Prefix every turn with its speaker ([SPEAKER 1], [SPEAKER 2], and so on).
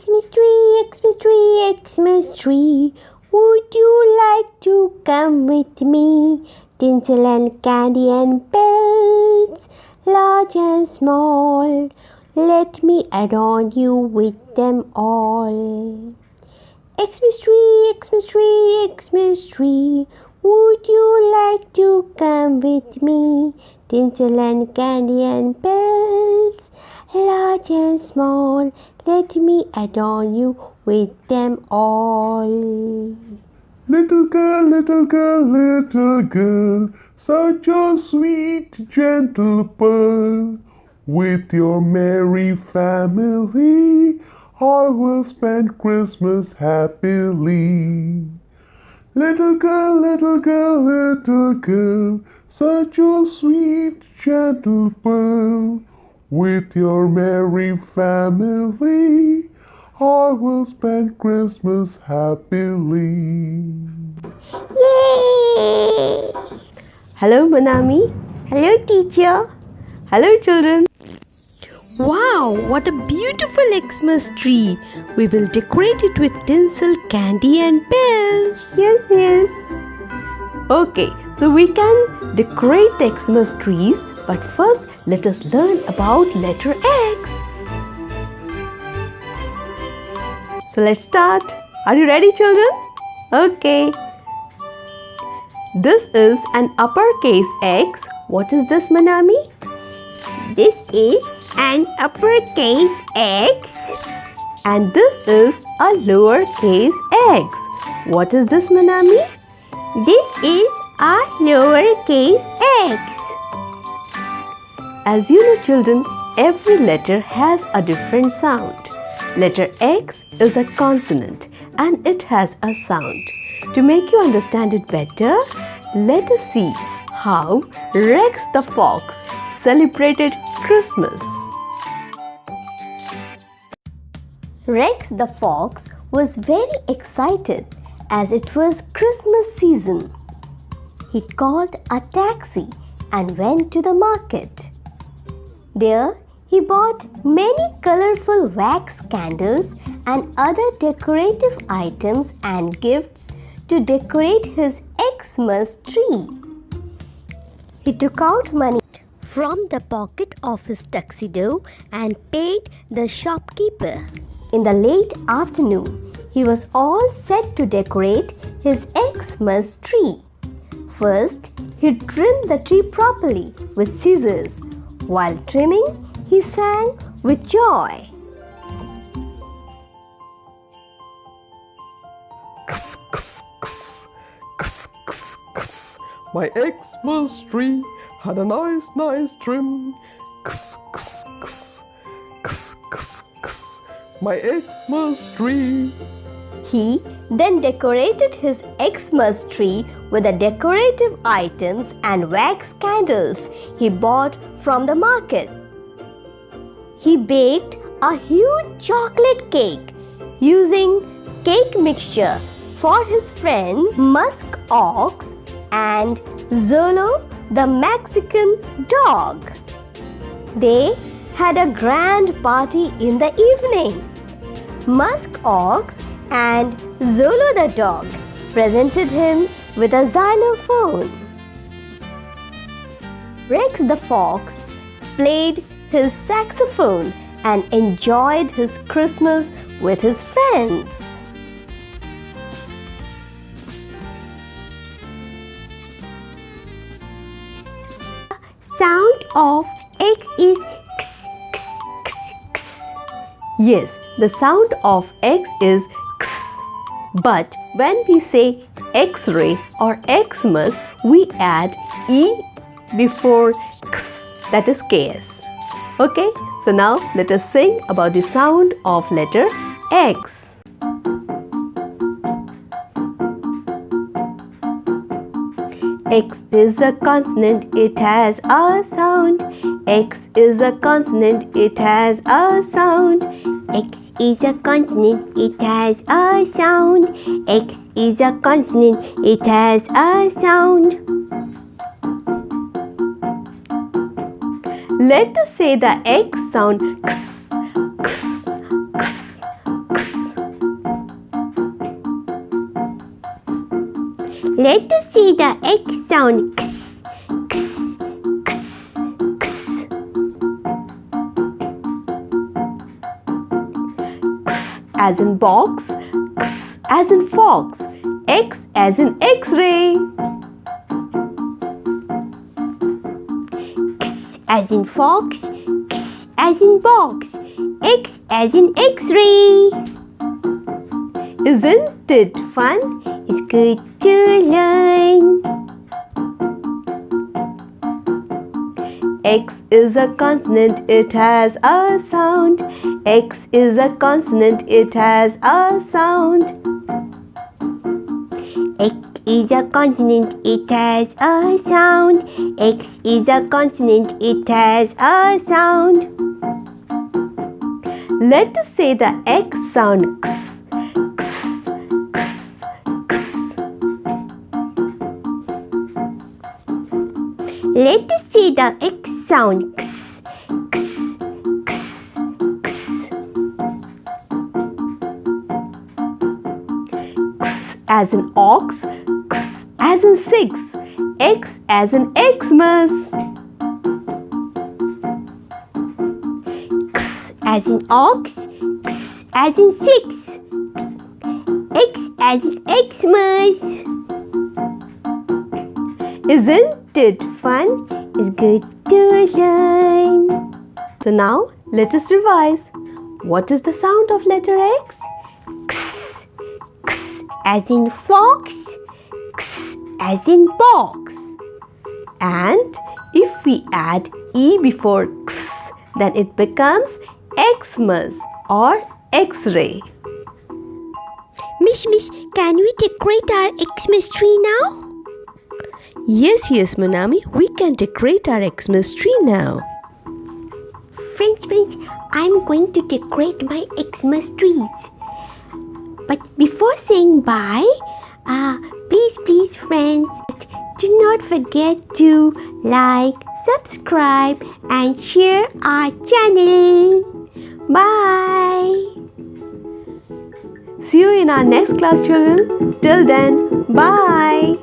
[SPEAKER 1] Xmas tree, Xmas tree, Xmas tree, would you like to come with me? Tinsel and candy and bells, large and small, let me adorn you with them all. Xmas tree, Xmas tree, Xmas tree, would you like to come with me? Tinsel and candy and bells, large and small, let me adorn you with them all.
[SPEAKER 2] Little girl, such a sweet, gentle pearl. With your merry family, I will spend Christmas happily. Little girl, such a sweet, gentle pearl. With your merry family, I will spend Christmas happily.
[SPEAKER 1] Yay!
[SPEAKER 3] Hello, Monami.
[SPEAKER 1] Hello, teacher.
[SPEAKER 3] Hello, children. Wow, what a beautiful Xmas tree. We will decorate it with tinsel, candy and bells.
[SPEAKER 1] Yes.
[SPEAKER 3] Okay, so we can decorate the Xmas trees, but first let us learn about letter X. So let's start. Are you ready, children? Okay. This is an uppercase X. What is this, Monami?
[SPEAKER 1] This is an uppercase X.
[SPEAKER 3] And this is a lowercase x. What is this, Monami?
[SPEAKER 1] This is a lowercase x.
[SPEAKER 3] As you know, children, every letter has a different sound. Letter X is a consonant and it has a sound. To make you understand it better, let us see how Rex the fox celebrated Christmas.
[SPEAKER 1] Rex the fox was very excited as it was Christmas season. He called a taxi and went to the market. There, he bought many colorful wax candles and other decorative items and gifts to decorate his Xmas tree. He took out money from the pocket of his tuxedo and paid the shopkeeper. In the late afternoon, he was all set to decorate his Xmas tree. First, he trimmed the tree properly with scissors. While trimming, he sang with joy.
[SPEAKER 2] My Xmas tree had a nice trim. My Xmas tree.
[SPEAKER 1] He then decorated his Xmas tree with the decorative items and wax candles he bought from the market. He baked a huge chocolate cake using cake mixture for his friends Musk Ox and Zolo the Mexican dog. They had a grand party in the evening. Musk Ox and Zolo the dog presented him with a xylophone. Rex the fox played his saxophone and enjoyed his Christmas with his friends. Sound of X is x, x, x, x.
[SPEAKER 3] Yes, the sound of X is X. But when we say X-ray or Xmas, we add E before X, that is KS. Okay, so now let us sing about the sound of letter X. X is a consonant, it has a sound. X is a consonant, it has a sound.
[SPEAKER 1] X is a consonant, it has a sound. X is a consonant, it has a sound.
[SPEAKER 3] Let us say the X sound X, X, X, X.
[SPEAKER 1] Let us see the X sound X, X, X, X.
[SPEAKER 3] X as in box, X as in fox, X as in X-ray.
[SPEAKER 1] X as in fox, X as in box, X as in X-ray.
[SPEAKER 3] Isn't it fun?
[SPEAKER 1] It's good to learn.
[SPEAKER 3] X is a consonant, it has a sound. X is a consonant, it has a sound.
[SPEAKER 1] X is a consonant, it has a sound. X is a consonant, it has a sound.
[SPEAKER 3] Let us say the X sound X, X, X, X.
[SPEAKER 1] Let us see the X sound X, X, X, X.
[SPEAKER 3] X as in ox, X as in 6, X as in Xmas.
[SPEAKER 1] X as in ox, X as in 6, X as in Xmas.
[SPEAKER 3] Isn't it fun?
[SPEAKER 1] It's good to learn.
[SPEAKER 3] So now let us revise. What is the sound of letter X?
[SPEAKER 1] X, X as in fox, X as in box.
[SPEAKER 3] And if we add E before X, then it becomes Xmas or X-ray.
[SPEAKER 1] Miss, can we decorate our Xmas tree now?
[SPEAKER 3] Yes, Monami, we can decorate our Xmas tree now.
[SPEAKER 1] Friends, I'm going to decorate my Xmas trees. But before saying bye, please friends, do not forget to like, subscribe and share our channel. Bye.
[SPEAKER 3] See you in our next class, children. Till then, bye.